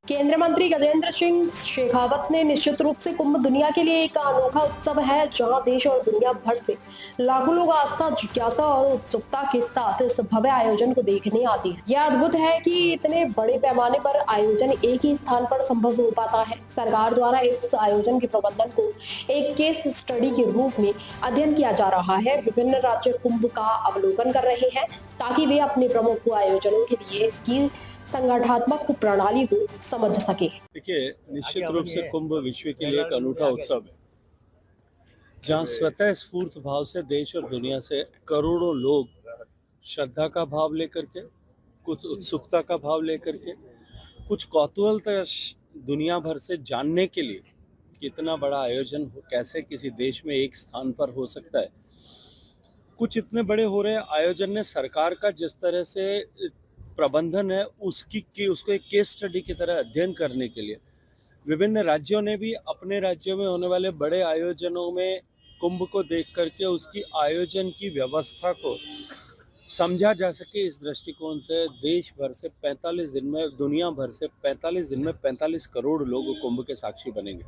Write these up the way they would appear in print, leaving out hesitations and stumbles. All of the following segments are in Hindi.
केंद्रीय मंत्री गजेंद्र सिंह शेखावत ने निश्चित रूप से कुंभ दुनिया के लिए एक अनोखा उत्सव है, जहां देश और दुनिया भर से लाखों लोग आस्था, जिज्ञासा और उत्सुकता के साथ इस भव्य आयोजन को देखने आते हैं। यह अद्भुत है कि इतने बड़े पैमाने पर आयोजन एक ही स्थान पर संभव हो पाता है। सरकार द्वारा इस आयोजन के प्रबंधन को एक केस स्टडी के रूप में अध्ययन किया जा रहा है। विभिन्न राज्य कुंभ का अवलोकन कर रहे हैं ताकि वे अपने प्रमुख आयोजनों के लिए इसकी संगठनात्मक प्रणाली को समझ सके। देखिए, निश्चित रूप से कुंभ विश्व के लिए एक अनूठा उत्सव है, जहां स्वतः स्फूर्त भाव से देश और दुनिया से करोड़ों लोग श्रद्धा का भाव लेकर के, कुछ उत्सुकता का भाव लेकर के, कुछ कौतूहलता दुनिया भर से जानने के लिए कितना बड़ा आयोजन कैसे किसी देश में एक स्थान पर हो सकता है। कुछ इतने बड़े हो रहे आयोजन ने सरकार का जिस तरह से प्रबंधन है उसको एक केस स्टडी की तरह अध्ययन करने के लिए विभिन्न राज्यों ने भी अपने राज्यों में होने वाले बड़े आयोजनों में कुंभ को देख करके उसकी आयोजन की व्यवस्था को समझा जा सके, इस दृष्टिकोण से देश भर से 45 दिन में, दुनिया भर से 45 दिन में 45 करोड़ लोग कुंभ के साक्षी बनेंगे।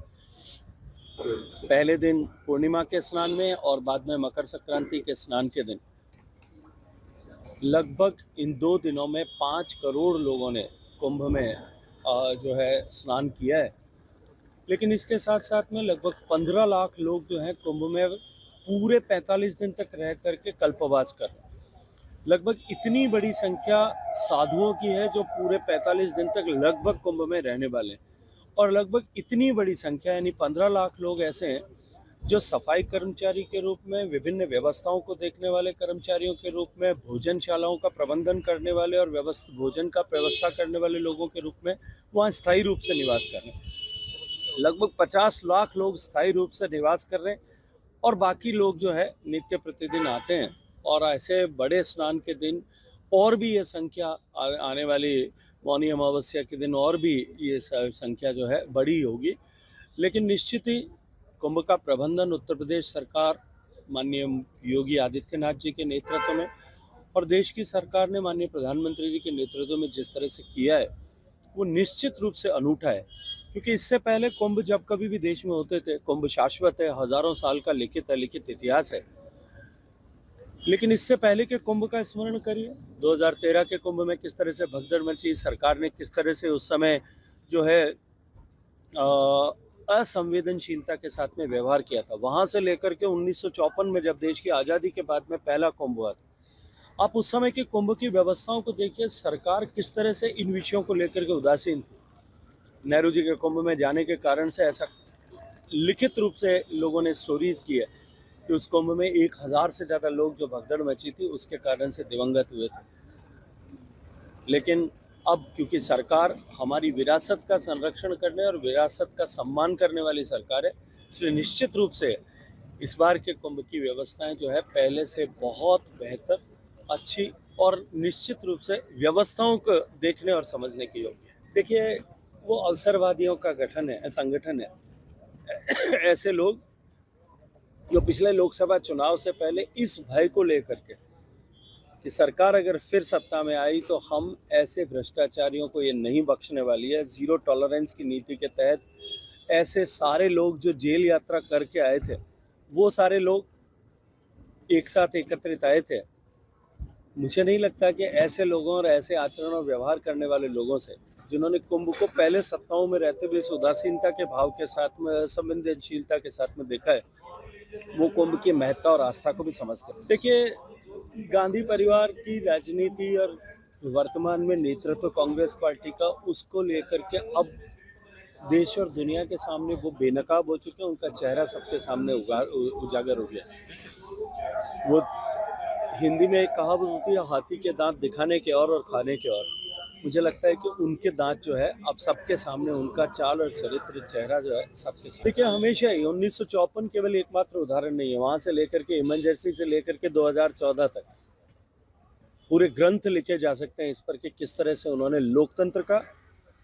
पहले दिन पूर्णिमा के स्नान में और बाद में मकर संक्रांति के स्नान के दिन लगभग इन 2 दिनों में 5 करोड़ लोगों ने कुंभ में जो है स्नान किया है। लेकिन इसके साथ साथ में लगभग 15 लाख लोग जो हैं कुंभ में पूरे 45 दिन तक रह करके कल्पवास कर रहे हैं। लगभग इतनी बड़ी संख्या साधुओं की है जो पूरे 45 दिन तक लगभग कुंभ में रहने वाले हैं, और लगभग इतनी बड़ी संख्या यानी 15 लाख लोग ऐसे हैं जो सफाई कर्मचारी के रूप में, विभिन्न व्यवस्थाओं को देखने वाले कर्मचारियों के रूप में, भोजनशालाओं का प्रबंधन करने वाले और भोजन का व्यवस्था करने वाले लोगों के रूप में वहाँ स्थायी रूप से निवास कर रहे हैं। लगभग 50 लाख लोग स्थायी रूप से निवास कर रहे हैं, और बाकी लोग जो है नित्य प्रतिदिन आते हैं। और ऐसे बड़े स्नान के दिन और भी ये संख्या आने वाली मौनी अमावस्या के दिन और भी ये संख्या जो है बड़ी होगी। लेकिन निश्चित ही कुंभ का प्रबंधन उत्तर प्रदेश सरकार माननीय योगी आदित्यनाथ जी के नेतृत्व में और देश की सरकार ने माननीय प्रधानमंत्री जी के नेतृत्व में जिस तरह से किया है, वो निश्चित रूप से अनूठा है। क्योंकि इससे पहले कुंभ जब कभी भी देश में होते थे, कुंभ शाश्वत है, हजारों साल का लिखित इतिहास है। लेकिन इससे पहले के कुंभ का स्मरण करिए, 2013 के कुंभ में किस तरह से भगदड़ मची, सरकार ने किस तरह से उस समय जो है असंवेदनशीलता के साथ में व्यवहार किया था। वहां से लेकर के 1954 में जब देश की आज़ादी के बाद में पहला कुंभ हुआ था, आप उस समय के कुंभ की व्यवस्थाओं को देखिए, सरकार किस तरह से इन विषयों को लेकर के उदासीन थी। नेहरू जी के कुंभ में जाने के कारण से ऐसा लिखित रूप से लोगों ने स्टोरीज की है कि उस कुंभ में 1000 से ज़्यादा लोग जो भगदड़ मची थी उसके कारण से दिवंगत हुए थे। लेकिन अब क्योंकि सरकार हमारी विरासत का संरक्षण करने और विरासत का सम्मान करने वाली सरकार है, इसलिए निश्चित रूप से इस बार के कुंभ की व्यवस्थाएं जो है पहले से बहुत बेहतर, अच्छी और निश्चित रूप से व्यवस्थाओं को देखने और समझने के योग्य है। देखिए, वो अवसरवादियों का संगठन है। ऐसे लोग जो पिछले लोकसभा चुनाव से पहले इस भय को लेकर के कि सरकार अगर फिर सत्ता में आई तो हम ऐसे भ्रष्टाचारियों को ये नहीं बख्शने वाली है, जीरो टॉलरेंस की नीति के तहत ऐसे सारे लोग जो जेल यात्रा करके आए थे, वो सारे लोग एक साथ एकत्रित आए थे। मुझे नहीं लगता कि ऐसे लोगों और ऐसे आचरण और व्यवहार करने वाले लोगों से, जिन्होंने कुंभ को पहले सत्ताओं में रहते हुए इस उदासीनता के भाव के साथ में, असंवेदनशीलता के साथ में देखा है, वो कुंभ की महत्ता और आस्था को भी समझते हैं। देखिए, गांधी परिवार की राजनीति और वर्तमान में नेतृत्व कांग्रेस पार्टी का, उसको लेकर के अब देश और दुनिया के सामने वो बेनकाब हो चुके हैं। उनका चेहरा सबके सामने उजागर हो गया। वो हिंदी में एक कहावत होती है, हाथी के दांत दिखाने के और खाने के और। मुझे लगता है कि उनके दांत जो है अब सबके सामने, उनका चाल और चरित्र, चेहरा जो है सबके सामने। देखिए, हमेशा ही 1954 केवल एकमात्र उदाहरण नहीं है, वहां से लेकर के इमरजेंसी से लेकर के 2014 तक पूरे ग्रंथ लिखे जा सकते हैं इस पर कि किस तरह से उन्होंने लोकतंत्र का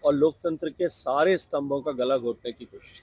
और लोकतंत्र के सारे स्तंभों का गला घोटने की कोशिश की।